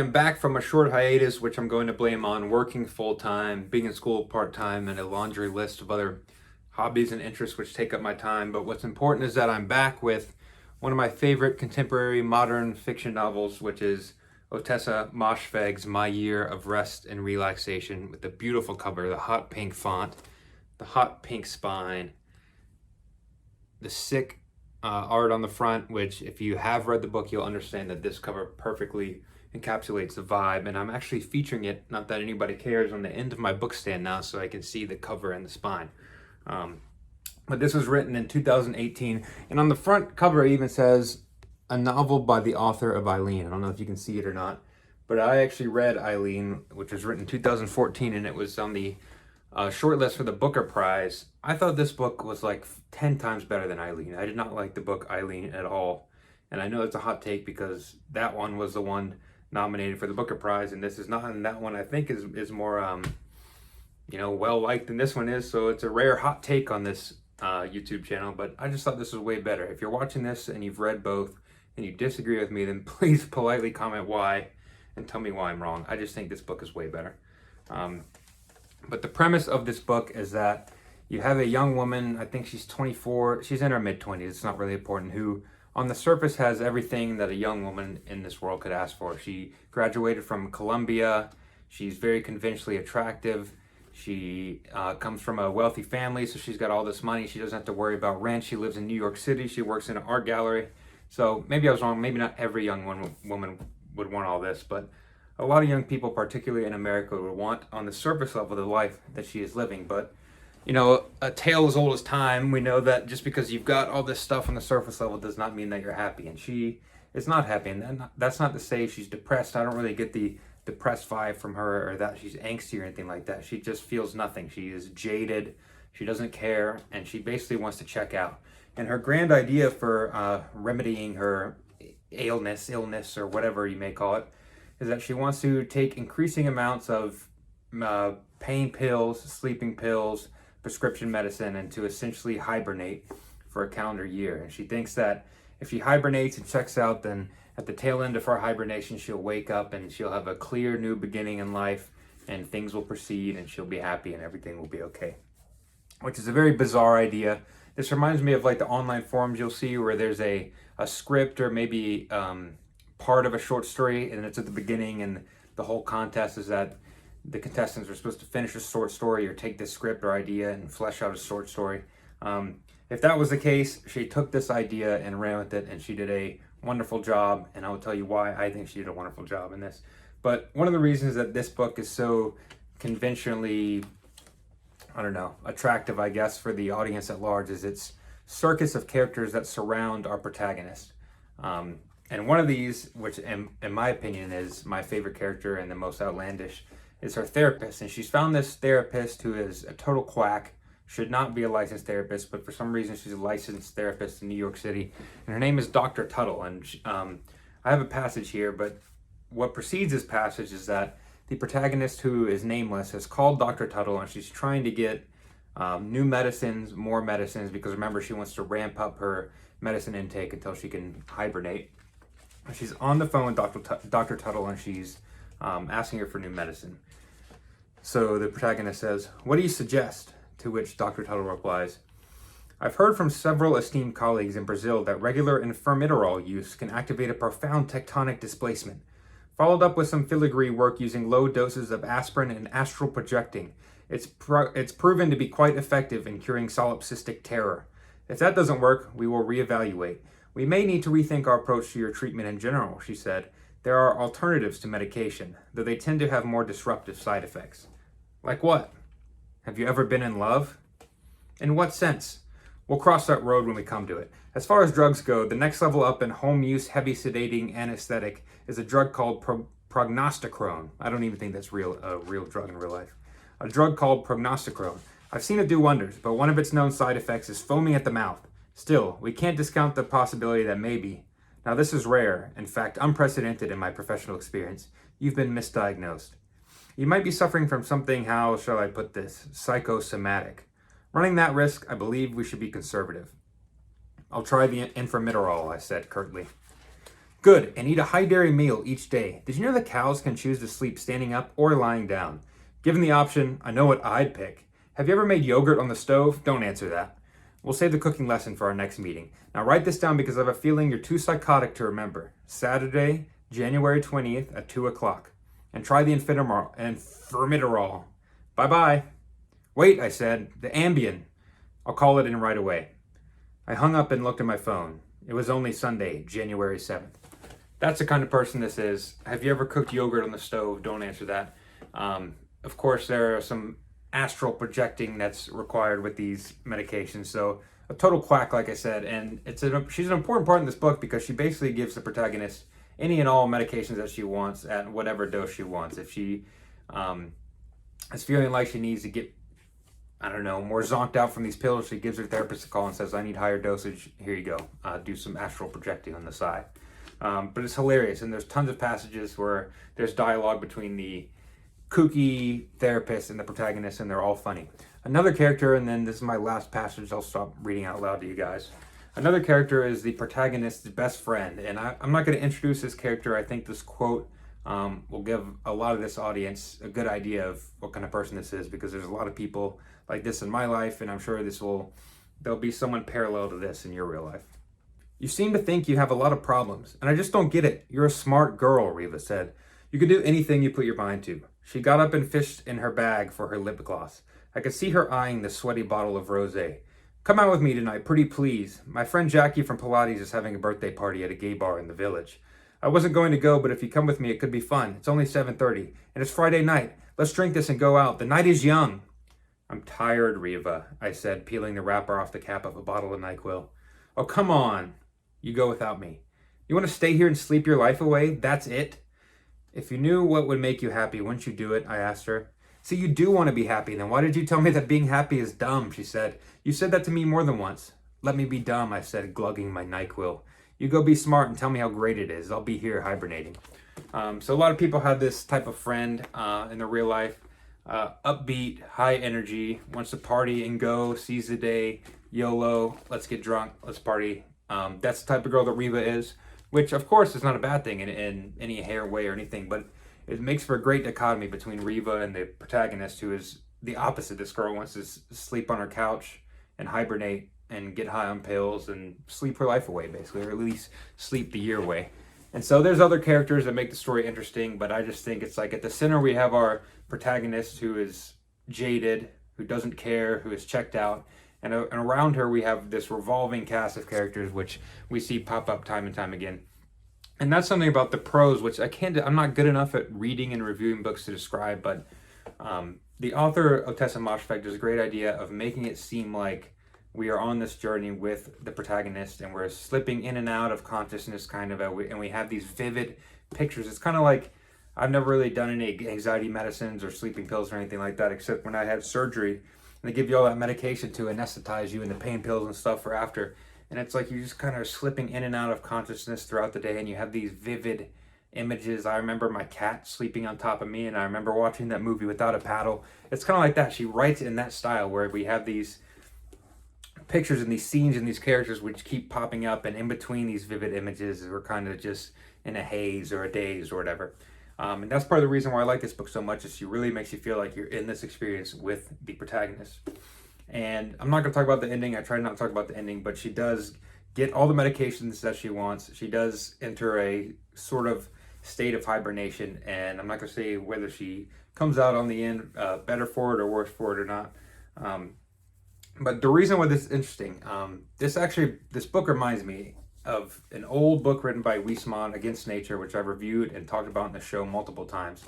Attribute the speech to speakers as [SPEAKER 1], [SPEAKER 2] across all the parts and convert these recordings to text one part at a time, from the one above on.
[SPEAKER 1] am back from a short hiatus, which I'm going to blame on working full-time, being in school part-time, and a laundry list of other hobbies and interests which take up my time. But what's important is that I'm back with one of my favorite contemporary modern fiction novels, which is Otessa Moshfegh's My Year of Rest and Relaxation, with the beautiful cover, the hot pink font, the hot pink spine, the sick art on the front, which if you have read the book, you'll understand that this cover perfectly encapsulates the vibe. And I'm actually featuring it, not that anybody cares, on the end of my book stand now so I can see the cover and the spine. But this was written in 2018, and on the front cover it even says a novel by the author of Eileen. I don't know if you can see it or not, but I actually read Eileen, which was written in 2014, and it was on the shortlist for the Booker Prize. I thought this book was like 10 times better than Eileen. I did not like the book Eileen at all. And I know it's a hot take because that one was the one nominated for the Booker Prize, and this is not. And that one I think is more, well liked than this one is. So it's a rare hot take on this YouTube channel. But I just thought this was way better. If you're watching this and you've read both and you disagree with me, then please politely comment why and tell me why I'm wrong. I just think this book is way better. But the premise of this book is that you have a young woman, I think she's 24, she's in her mid-20s, it's not really important, who on the surface has everything that a young woman in this world could ask for. She graduated from Columbia, she's very conventionally attractive, she comes from a wealthy family, so she's got all this money, she doesn't have to worry about rent, she lives in New York City, she works in an art gallery. So maybe I was wrong, maybe not every young woman would want all this, but a lot of young people, particularly in America, would want on the surface level the life that she is living. But, a tale as old as time. We know that just because you've got all this stuff on the surface level does not mean that you're happy. And she is not happy. And that's not to say she's depressed. I don't really get the depressed vibe from her or that she's angsty or anything like that. She just feels nothing. She is jaded. She doesn't care. And she basically wants to check out. And her grand idea for remedying her illness, or whatever you may call it, is that she wants to take increasing amounts of pain pills, sleeping pills, prescription medicine, and to essentially hibernate for a calendar year. And she thinks that if she hibernates and checks out, then at the tail end of her hibernation, she'll wake up and she'll have a clear new beginning in life, and things will proceed and she'll be happy and everything will be okay. Which is a very bizarre idea. This reminds me of like the online forums you'll see where there's a script or maybe part of a short story, and it's at the beginning, and the whole contest is that the contestants are supposed to finish a short story or take this script or idea and flesh out a short story. If that was the case, she took this idea and ran with it, and she did a wonderful job, and I will tell you why I think she did a wonderful job in this. But one of the reasons that this book is so conventionally, attractive, I guess, for the audience at large is its circus of characters that surround our protagonist. And one of these, which in my opinion is my favorite character and the most outlandish, is her therapist. And she's found this therapist who is a total quack, should not be a licensed therapist, but for some reason she's a licensed therapist in New York City. And her name is Dr. Tuttle. And I have a passage here, but what precedes this passage is that the protagonist, who is nameless, has called Dr. Tuttle, and she's trying to get new medicines, more medicines, because remember, she wants to ramp up her medicine intake until she can hibernate. She's on the phone with Dr. Tuttle, and she's asking her for new medicine. So the protagonist says, "What do you suggest?" To which Dr. Tuttle replies, "I've heard from several esteemed colleagues in Brazil that regular infirmitorol use can activate a profound tectonic displacement. Followed up with some filigree work using low doses of aspirin and astral projecting, it's proven to be quite effective in curing solipsistic terror. If that doesn't work, we will reevaluate. We may need to rethink our approach to your treatment in general," she said. "There are alternatives to medication, though they tend to have more disruptive side effects." Like what? Have you ever been in love? In what sense? We'll cross that road when we come to it. As far as drugs go, the next level up in home use heavy sedating anesthetic is a drug called prognosticaone. I don't even think that's a real drug in real life. A drug called prognosticaone. I've seen it do wonders, but one of its known side effects is foaming at the mouth. Still, we can't discount the possibility that maybe. Now this is rare, in fact unprecedented in my professional experience. You've been misdiagnosed. You might be suffering from something, how shall I put this, psychosomatic. Running that risk, I believe we should be conservative. I'll try the infirmitorol, I said curtly. Good, and eat a high dairy meal each day. Did you know that cows can choose to sleep standing up or lying down? Given the option, I know what I'd pick. Have you ever made yogurt on the stove? Don't answer that. We'll save the cooking lesson for our next meeting. Now write this down because I have a feeling you're too psychotic to remember. Saturday, January 20th at 2 o'clock. And try the Infirmitorol. Bye-bye. Wait, I said, the Ambien. I'll call it in right away. I hung up and looked at my phone. It was only Sunday, January 7th. That's the kind of person this is. Have you ever cooked yogurt on the stove? Don't answer that. Of course, there are some astral projecting that's required with these medications. So a total quack, like I said. And she's an important part in this book because she basically gives the protagonist any and all medications that she wants at whatever dose she wants. If she is feeling like she needs to get, I don't know, more zonked out from these pills, she gives her therapist a call and says, I need higher dosage. Here you go. Do some astral projecting on the side. But it's hilarious. And there's tons of passages where there's dialogue between the kooky therapist and the protagonist, and they're all funny. Another character, and then this is my last passage, I'll stop reading out loud to you guys. Another character is the protagonist's best friend. And I'm not going to introduce this character. I think this quote will give a lot of this audience a good idea of what kind of person this is, because there's a lot of people like this in my life, and I'm sure there'll be someone parallel to this in your real life. You seem to think you have a lot of problems, and I just don't get it. You're a smart girl, Reva said. You can do anything you put your mind to. She got up and fished in her bag for her lip gloss. I could see her eyeing the sweaty bottle of rosé. Come out with me tonight, pretty please. My friend Jackie from Pilates is having a birthday party at a gay bar in the village. I wasn't going to go, but if you come with me, it could be fun. It's only 7:30, and it's Friday night. Let's drink this and go out. The night is young. I'm tired, Reva, I said, peeling the wrapper off the cap of a bottle of NyQuil. Oh, come on. You go without me. You want to stay here and sleep your life away? That's it? If you knew what would make you happy, wouldn't you do it? I asked her. See, you do want to be happy. Then why did you tell me that being happy is dumb? She said. You said that to me more than once. Let me be dumb, I said, glugging my NyQuil. You go be smart and tell me how great it is. I'll be here hibernating. So a lot of people have this type of friend in their real life. Upbeat, high energy, wants to party and go, seize the day, YOLO, let's get drunk, let's party. That's the type of girl that Reva is, which of course is not a bad thing in any hair way or anything, but it makes for a great dichotomy between Reva and the protagonist, who is the opposite. This girl wants to sleep on her couch and hibernate and get high on pills and sleep her life away, basically, or at least sleep the year away. And so there's other characters that make the story interesting, but I just think it's like at the center we have our protagonist who is jaded, who doesn't care, who is checked out. And around her we have this revolving cast of characters which we see pop up time and time again. And that's something about the prose, which I'm not good enough at reading and reviewing books to describe, but the author, Otessa Moshfegh, does a great idea of making it seem like we are on this journey with the protagonist and we're slipping in and out of consciousness kind of, and we have these vivid pictures. It's kind of like, I've never really done any anxiety medicines or sleeping pills or anything like that, except when I had surgery and they give you all that medication to anesthetize you and the pain pills and stuff for after. And it's like you're just kind of slipping in and out of consciousness throughout the day, and you have these vivid images. I remember my cat sleeping on top of me, and I remember watching that movie Without a Paddle. It's kind of like that. She writes in that style where we have these pictures and these scenes and these characters which keep popping up, and in between these vivid images we're kind of just in a haze or a daze or whatever. And that's part of the reason why I like this book so much, is she really makes you feel like you're in this experience with the protagonist. And I'm not going to talk about the ending. I try not to talk about the ending, but she does get all the medications that she wants. She does enter a sort of state of hibernation, and I'm not going to say whether she comes out on the end better for it or worse for it or not. But the reason why this is interesting, this book reminds me of an old book written by Huysmans, Against Nature, which I've reviewed and talked about in the show multiple times.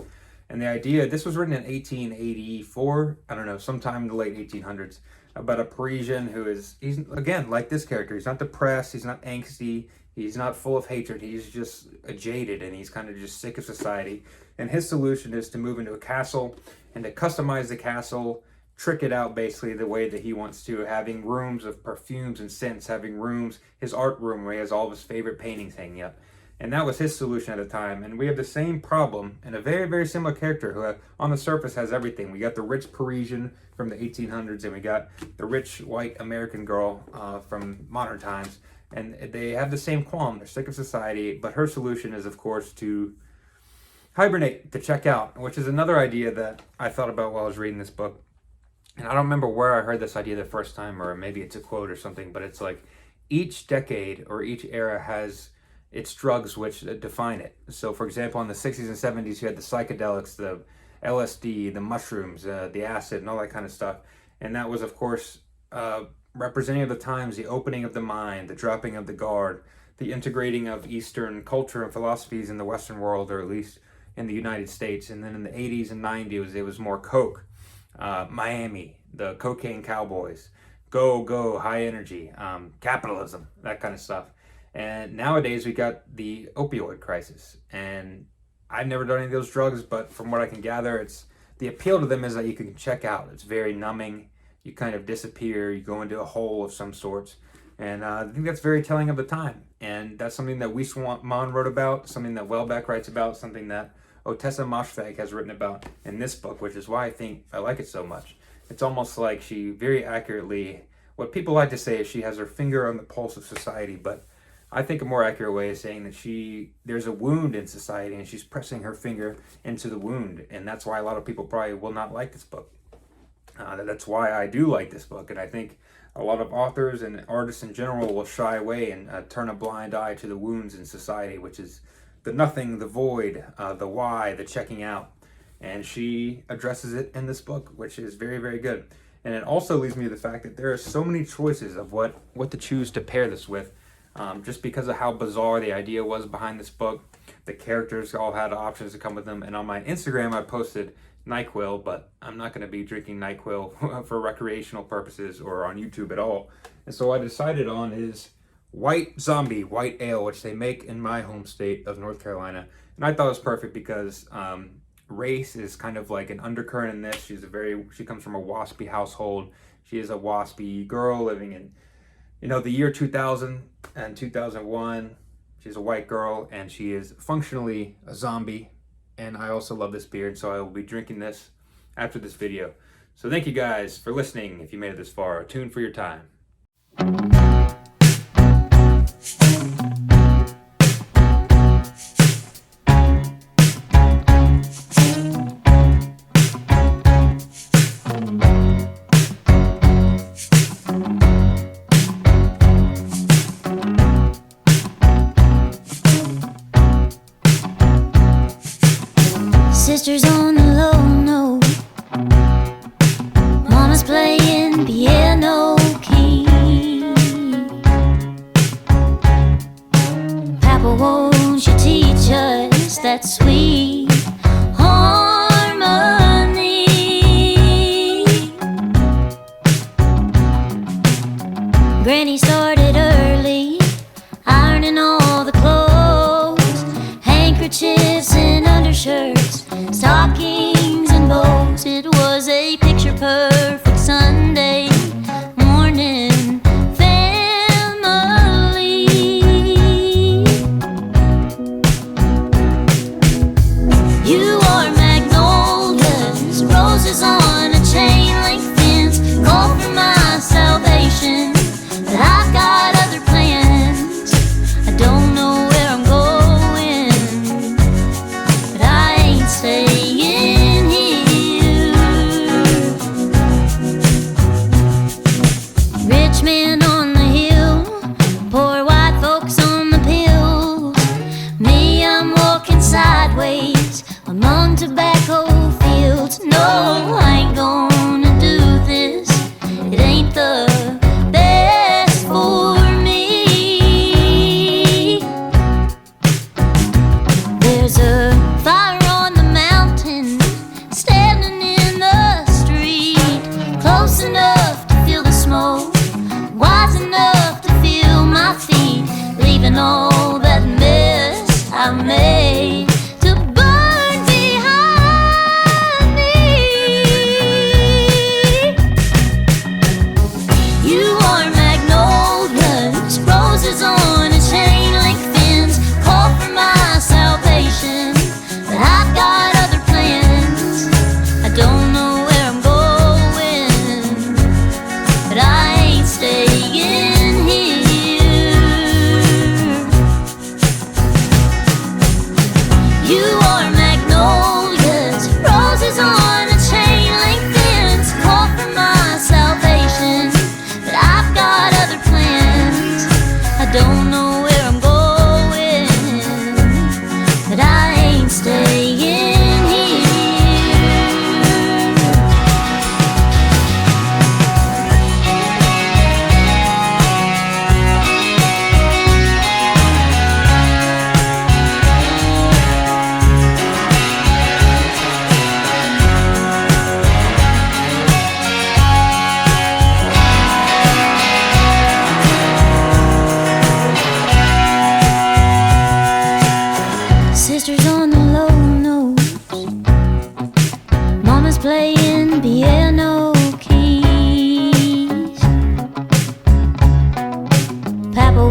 [SPEAKER 1] And the idea, this was written in 1884, I don't know, sometime in the late 1800s, about a Parisian who he's again, like this character. He's not depressed, he's not angsty, he's not full of hatred, he's just jaded, and he's kind of just sick of society. And his solution is to move into a castle and to customize the castle, trick it out basically the way that he wants to, having rooms of perfumes and scents, having rooms, his art room where he has all of his favorite paintings hanging up, And that was his solution at the time. And we have the same problem and a very, very similar character who on the surface has everything. We got the rich Parisian from the 1800s, and we got the rich white American girl from modern times. And they have the same qualm. They're sick of society. But her solution is, of course, to hibernate, to check out, which is another idea that I thought about while I was reading this book. And I don't remember where I heard this idea the first time, or maybe it's a quote or something, but it's like each decade or each era has its drugs which define it. So, for example, in the 60s and 70s, you had the psychedelics, the LSD, the mushrooms, the acid, and all that kind of stuff. And that was, of course, representing of the times, the opening of the mind, the dropping of the guard, the integrating of Eastern culture and philosophies in the Western world, or at least in the United States. And then in the 80s and 90s, it was more Coke, Miami, the cocaine cowboys, go, high energy, capitalism, that kind of stuff. And nowadays we got the opioid crisis, and I've never done any of those drugs, but from what I can gather, it's the appeal to them is that you can check out. It's very numbing. You kind of disappear. You go into a hole of some sorts, and I think that's very telling of the time. And that's something that Wismon wrote about, something that Welbeck writes about, something that Otessa Moshfegh has written about in this book, which is why I think I like it so much. It's almost like she very accurately, what people like to say is she has her finger on the pulse of society, but I think a more accurate way is saying that there's a wound in society and she's pressing her finger into the wound. And that's why a lot of people probably will not like this book. That's why I do like this book. And I think a lot of authors and artists in general will shy away and turn a blind eye to the wounds in society, which is the nothing, the void, the why, the checking out. And she addresses it in this book, which is very, very good. And it also leads me to the fact that there are so many choices of what to choose to pair this with. Just because of how bizarre the idea was behind this book. The characters all had options to come with them. And on my Instagram, I posted NyQuil, but I'm not going to be drinking NyQuil for recreational purposes or on YouTube at all. And so I decided on is white zombie, white ale, which they make in my home state of North Carolina. And I thought it was perfect because race is kind of like an undercurrent in this. She comes from a waspy household. She is a waspy girl living in the year 2000 and 2001. She's a white girl, and she is functionally a zombie. And I also love this beer, and so I will be drinking this after this video. So thank you guys for listening. If you made it this far, tune for your time.
[SPEAKER 2] Sisters on the low note, mama's playing piano key. Papa, won't you teach us that sweet harmony? Granny started early, ironing all the clothes, handkerchiefs and undershirts, stockings and bows. It was a picture perfect Sunday morning family. You are magnolias, roses on a chain link fence, call for my salvation, but I've got other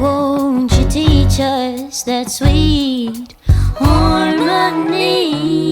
[SPEAKER 2] Won't you teach us that sweet harmony?